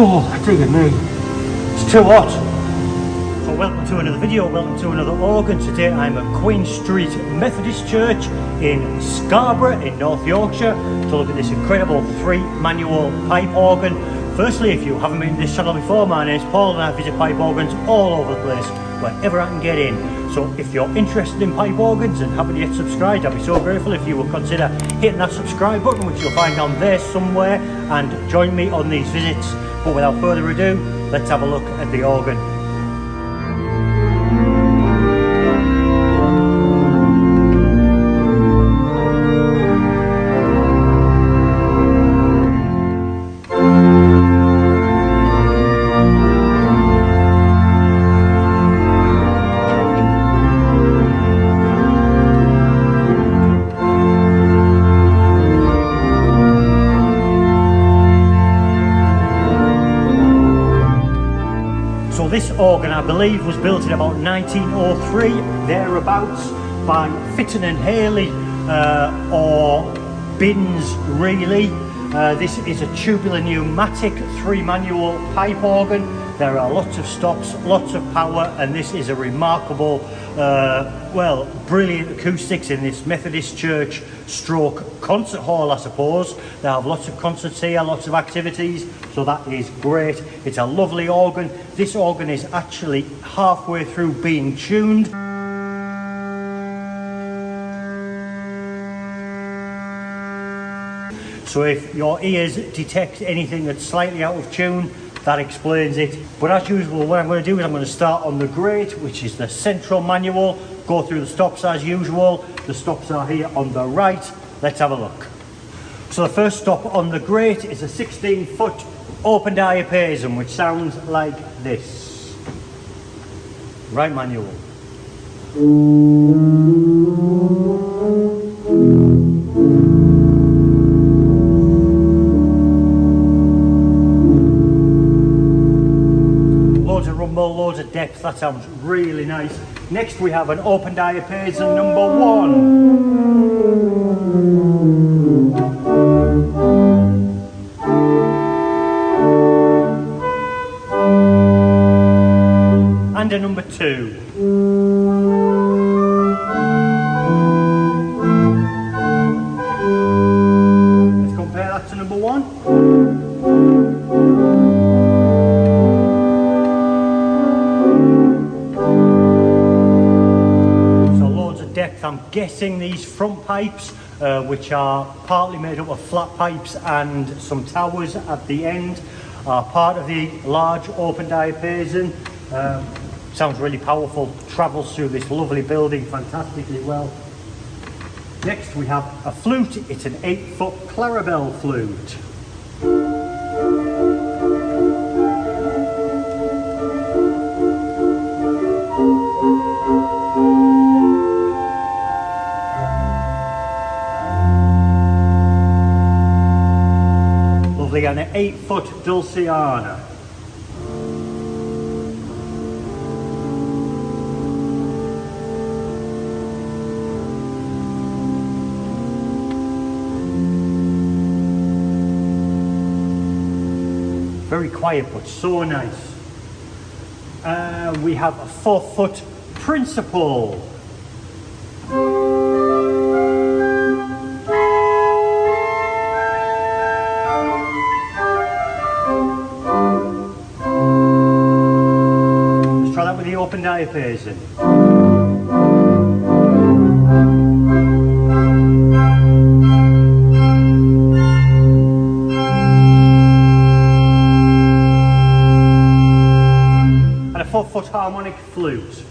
Oh, dear me, it's too hot. So welcome to another video, welcome to another organ. Today I'm at Queen Street Methodist Church in Scarborough in North Yorkshire to look at this incredible 3-manual pipe organ. Firstly, if you haven't been to this channel before, my name is Paul and I visit pipe organs all over the place, wherever I can get in. So if you're interested in pipe organs and haven't yet subscribed, I'd be so grateful if you will consider hitting that subscribe button, which you'll find down there somewhere, and join me on these visits. But without further ado, let's have a look at the organ. So this organ, I believe, was built in about 1903, thereabouts, by Fitton and Haley, or Binns, really. This is a tubular pneumatic 3-manual pipe organ. There are lots of stops, lots of power, and this is a remarkable, well, brilliant acoustics in this Methodist church stroke concert hall, I suppose. They have lots of concerts here, lots of activities, so that is great. It's a lovely organ. This organ is actually halfway through being tuned. So if your ears detect anything that's slightly out of tune, that explains it. But as usual, what I'm going to do is I'm going to start on the grate, which is the central manual, go through the stops as usual. The stops are here on the right. Let's have a look. So the first stop on the grate is a 16-foot open diapason, which sounds like this. Right manual. Loads of depth, that sounds really nice. Next we have an open diapason number 1. And a number 2. Let's compare that to number 1. I'm guessing these front pipes, which are partly made up of flat pipes and some towers at the end, are part of the large open diapason. Sounds really powerful, travels through this lovely building fantastically well. Next we have a flute. It's an 8-foot clarabelle flute. And an 8-foot dulciana. Very quiet but so nice. We have a 4-foot principal. Open diapason. And a 4-foot harmonic flute.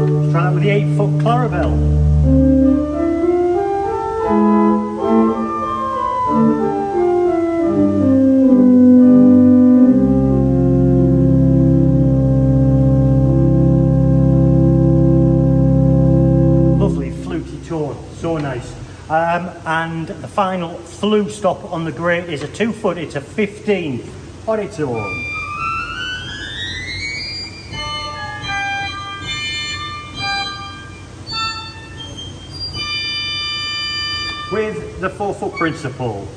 Let's try that with the 8-foot clarabelle. So nice. And the final flue stop on the grate is a 2-foot, it's a 15 on its own. with the 4-foot principle.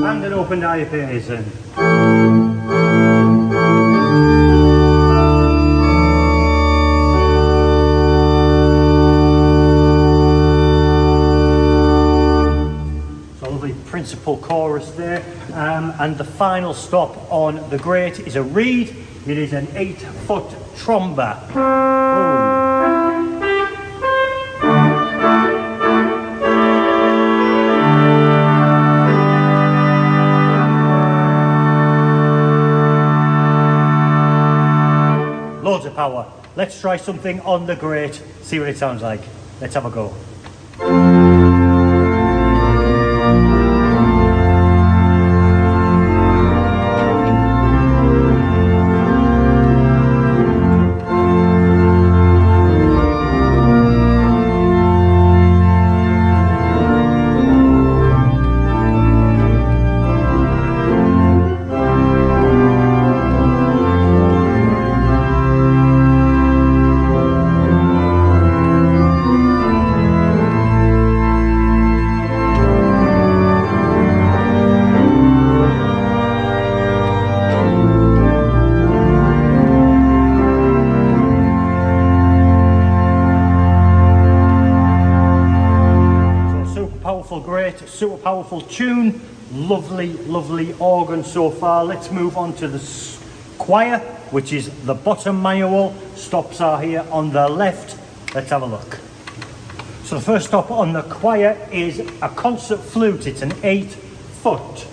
And an open diapason. Principal chorus there, and the final stop on the grate is a reed. It is an 8-foot tromba. Loads of power. Let's try something on the grate, see what it sounds like. Let's have a go. Great, super powerful tune, lovely organ so far. Let's move on to the choir, which is the bottom manual. Stops are here on the left. Let's have a look. So the first stop on the choir is a concert flute. It's an 8-foot.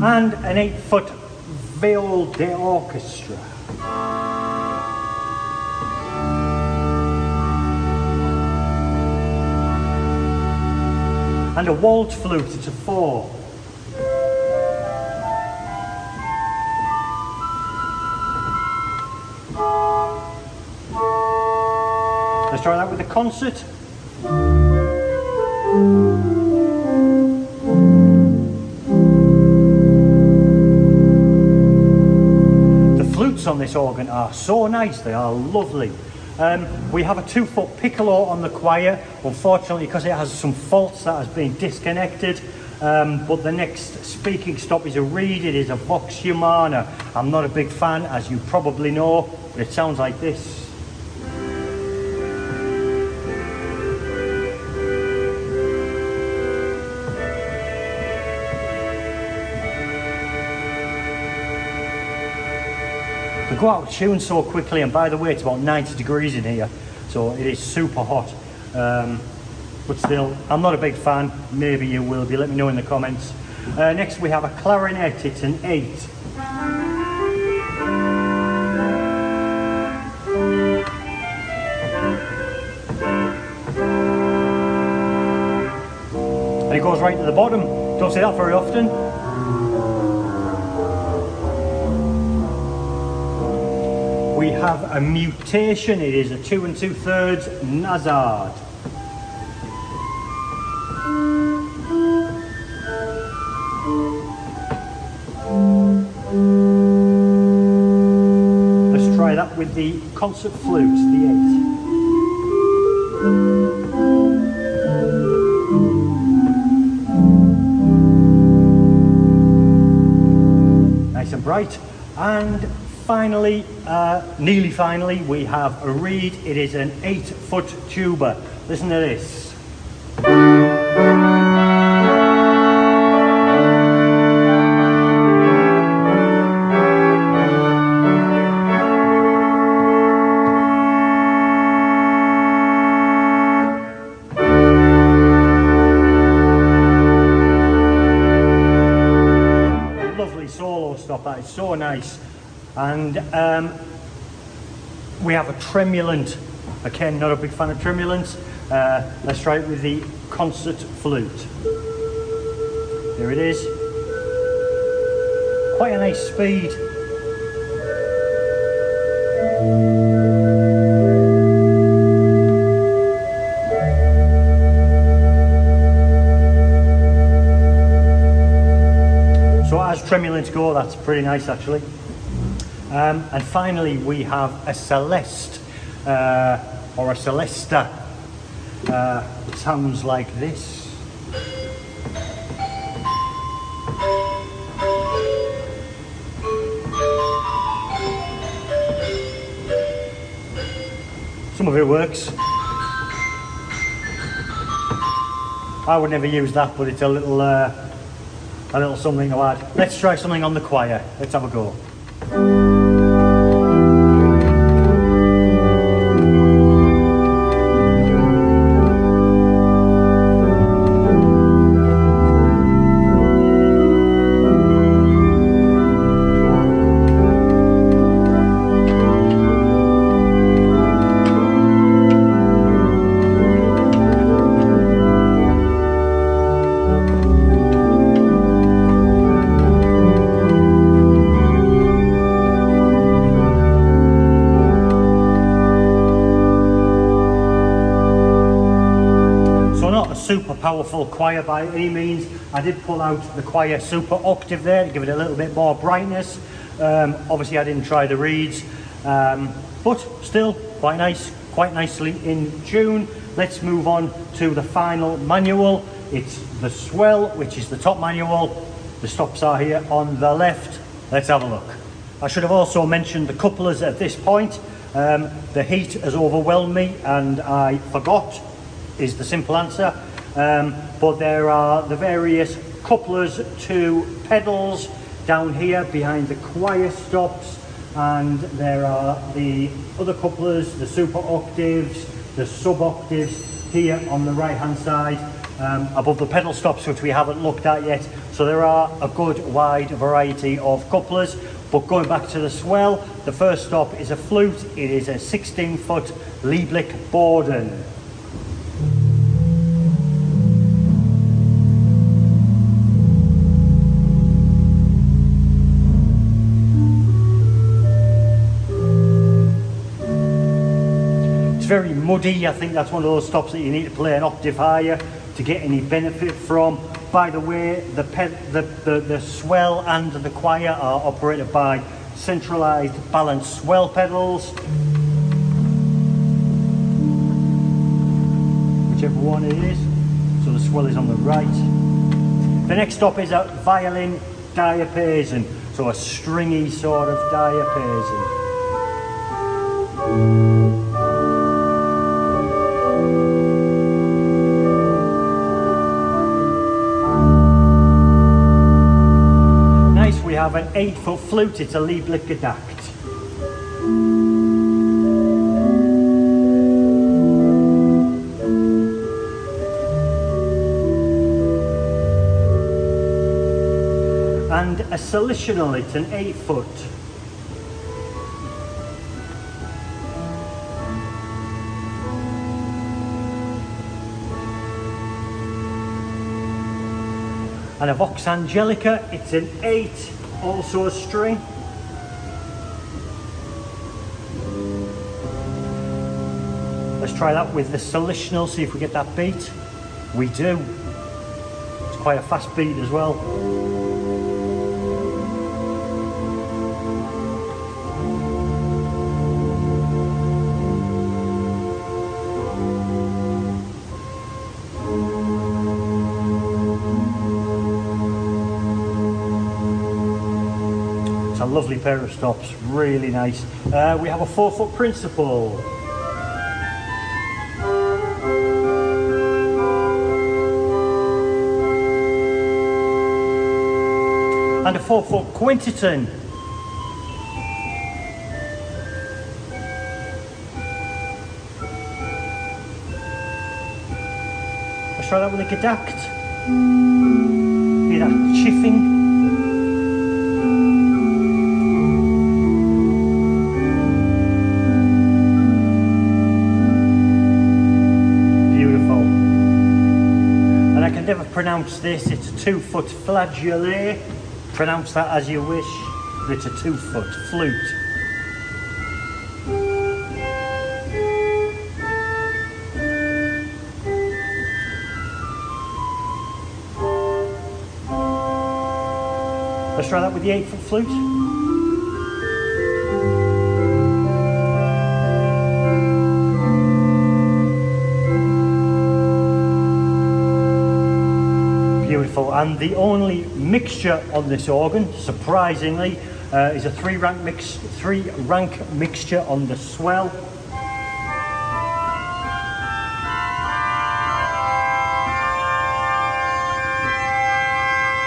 And an 8-foot viol d'orchestra. And a waltz flute, it's a 4. Let's try that with the concert. On this organ are so nice, they are lovely. We have a 2-foot piccolo on the choir. Unfortunately, because it has some faults, that has been disconnected, but the next speaking stop is a reed. It is a vox humana. I'm not a big fan, as you probably know, but it sounds like this. They go out of tune so quickly, and by the way, it's about 90 degrees in here, so it is super hot. But still, I'm not a big fan. Maybe you will be. Let me know in the comments. Next we have a clarinet. It's an 8. And it goes right to the bottom. Don't see that very often. We have a mutation. It is a 2 2/3 Nazard. Let's try that with the concert flute, the 8. Nice and bright. And finally, nearly finally, we have a reed. It is an 8-foot tuba. Listen to this. Lovely solo stop. That is so nice. And we have a tremulant. Again, not a big fan of tremulants. Let's try it with the concert flute. There it is. Quite a nice speed. That's pretty nice actually. And finally we have a Celeste or a Celesta. It sounds like this. Some of it works. I would never use that, but it's a little something to add. Let's try something on the choir. Let's have a go. Super powerful choir by any means. I did pull out the choir super octave there to give it a little bit more brightness. Obviously I didn't try the reeds, but still quite nice, quite nicely in tune. Let's move on to the final manual. It's the swell, which is the top manual. The stops are here on the left. Let's have a look. I should have also mentioned the couplers at this point. The heat has overwhelmed me and I forgot is the simple answer. But there are the various couplers to pedals down here behind the choir stops, and there are the other couplers, the super octaves, the sub octaves here on the right hand side above the pedal stops, which we haven't looked at yet. So there are a good wide variety of couplers. But going back to the swell, the first stop is a flute. It is a 16-foot Lieblich Borden. Very muddy. I think that's one of those stops that you need to play an octave higher to get any benefit from. By the way, the swell and the choir are operated by centralized balanced swell pedals, whichever one it is. So the swell is on the right. The next stop is a violin diapason, so a stringy sort of diapason. We have an 8-foot flute. It's a Lieblich Gedacht. And a Salitional, it's an 8-foot. And a Vox Angelica, it's an 8, also a string. Let's try that with the Salitional, see if we get that beat. We do. It's quite a fast beat as well. A lovely pair of stops, really nice. We have a 4-foot principal. And a 4-foot quintiton. Let's try that with a Gedacht. Hear that chiffing? Never pronounce this. It's a 2-foot flageolet. Pronounce that as you wish, but it's a 2-foot flute. Let's try that with the 8-foot flute. Beautiful. And the only mixture on this organ, surprisingly, is a three-rank mixture on the swell.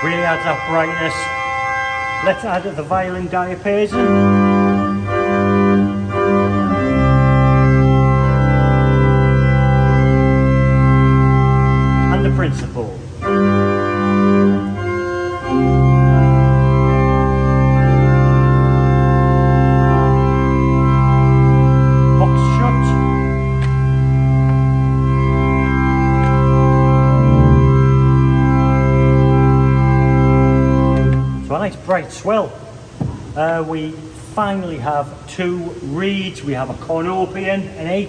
Really adds that brightness. Let's add the violin diapason. And the principal. Nice bright swell. We finally have two reeds. We have a cornopian, an 8.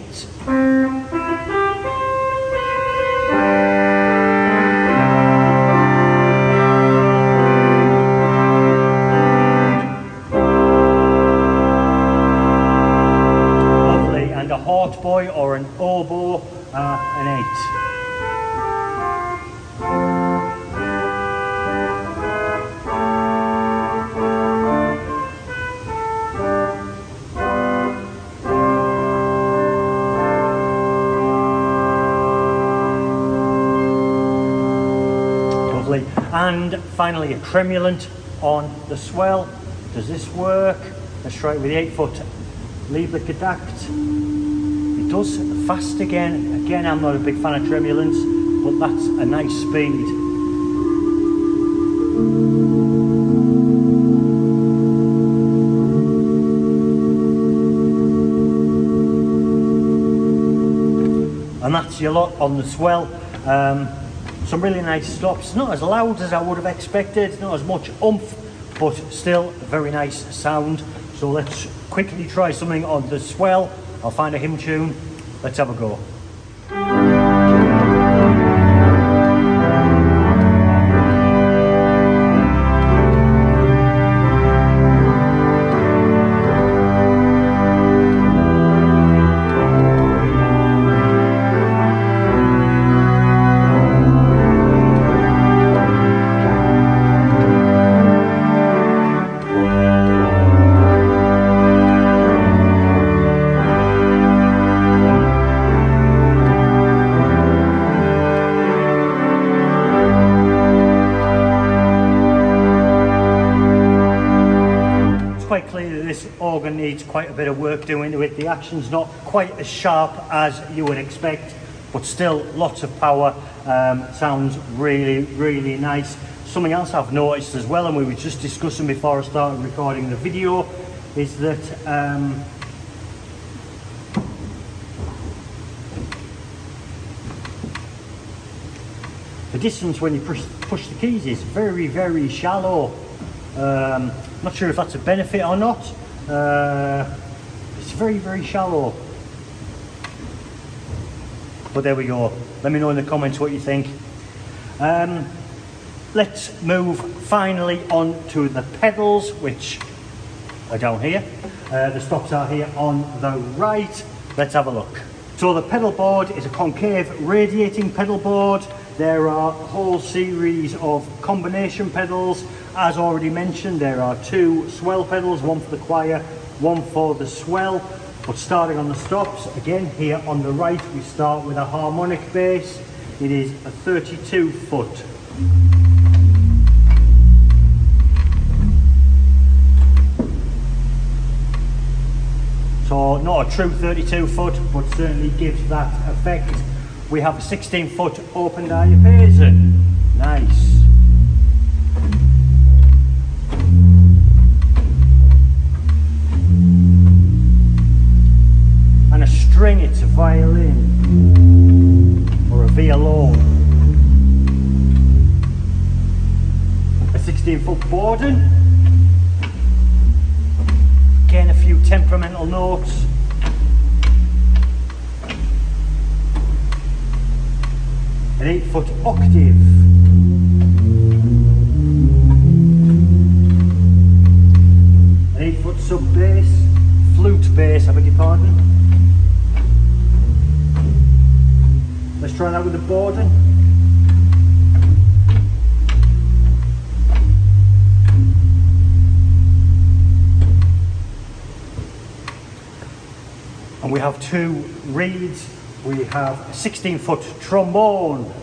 Lovely, and a hautboy or an oboe, an 8. And finally a tremulant on the swell. Does this work? Let's try it with the 8-foot Liebler Gedacht. It does fast again. Again, I'm not a big fan of tremulants, but that's a nice speed. And that's your lot on the swell. Some really nice stops, not as loud as I would have expected, not as much oomph, but still a very nice sound. So let's quickly try something on the swell. I'll find a hymn tune. Let's have a go. Quite clear that this organ needs quite a bit of work doing to it. The action's not quite as sharp as you would expect, but still lots of power. Sounds really, really nice. Something else I've noticed as well, and we were just discussing before I started recording the video, is that the distance when you push the keys is very, very shallow. Not sure if that's a benefit or not. It's very, very shallow. But there we go. Let me know in the comments what you think. Let's move finally on to the pedals, which are down here. The stops are here on the right. Let's have a look. So the pedal board is a concave radiating pedal board. There are a whole series of combination pedals. As already mentioned, there are 2 swell pedals, one for the choir, one for the swell. But starting on the stops, again here on the right, we start with a harmonic bass. It is a 32-foot. So not a true 32-foot, but certainly gives that effect. We have a 16-foot open diapason. Nice. And a string, it's a violin or a violon. A 16-foot Borden. Again, a few temperamental notes. An 8-foot octave. 8-foot sub bass, flute bass, I beg your pardon. Let's try that with the boarding. And we have 2 reeds. We have a 16-foot trombone.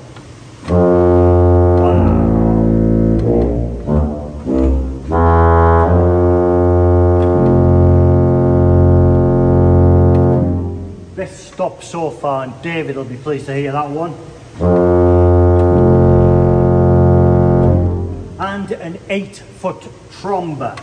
Best stop so far, and David will be pleased to hear that one. And an 8-foot tromba.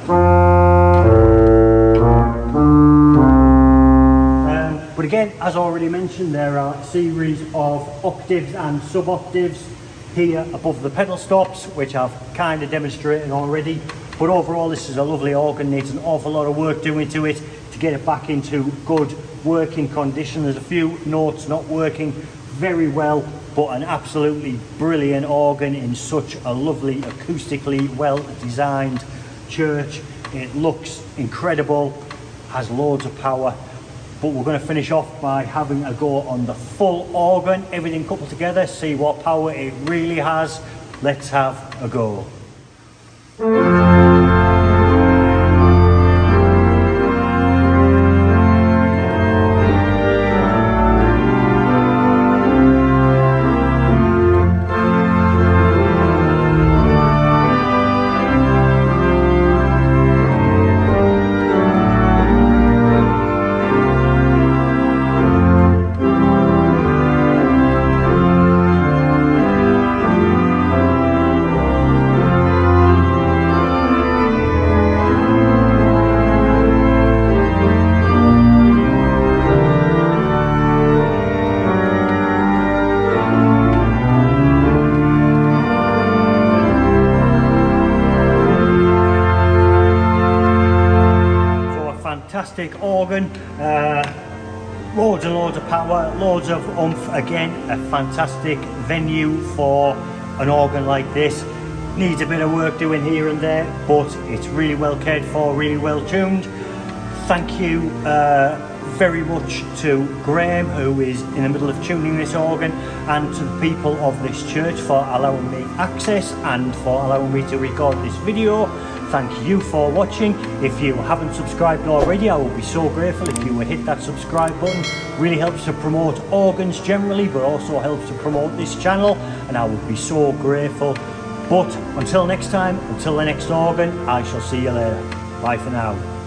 But again, as already mentioned, there are a series of octaves and sub-octaves here above the pedal stops, which I've kind of demonstrated already. But overall, this is a lovely organ. Needs an awful lot of work doing to it to get it back into good working condition. There's a few notes not working very well, but an absolutely brilliant organ in such a lovely, acoustically well-designed church. It looks incredible, has loads of power. But we're going to finish off by having a go on the full organ, everything coupled together, see what power it really has. Let's have a go. Fantastic organ, loads and loads of power, loads of oomph. Again, a fantastic venue for an organ like this. Needs a bit of work doing here and there, but it's really well cared for, really well tuned. Thank you very much to Graham, who is in the middle of tuning this organ, and to the people of this church for allowing me access and for allowing me to record this video. Thank you for watching. If you haven't subscribed already, I would be so grateful if you would hit that subscribe button. Really helps to promote organs generally, but also helps to promote this channel, and I would be so grateful. But until next time, until the next organ, I shall see you later. Bye for now.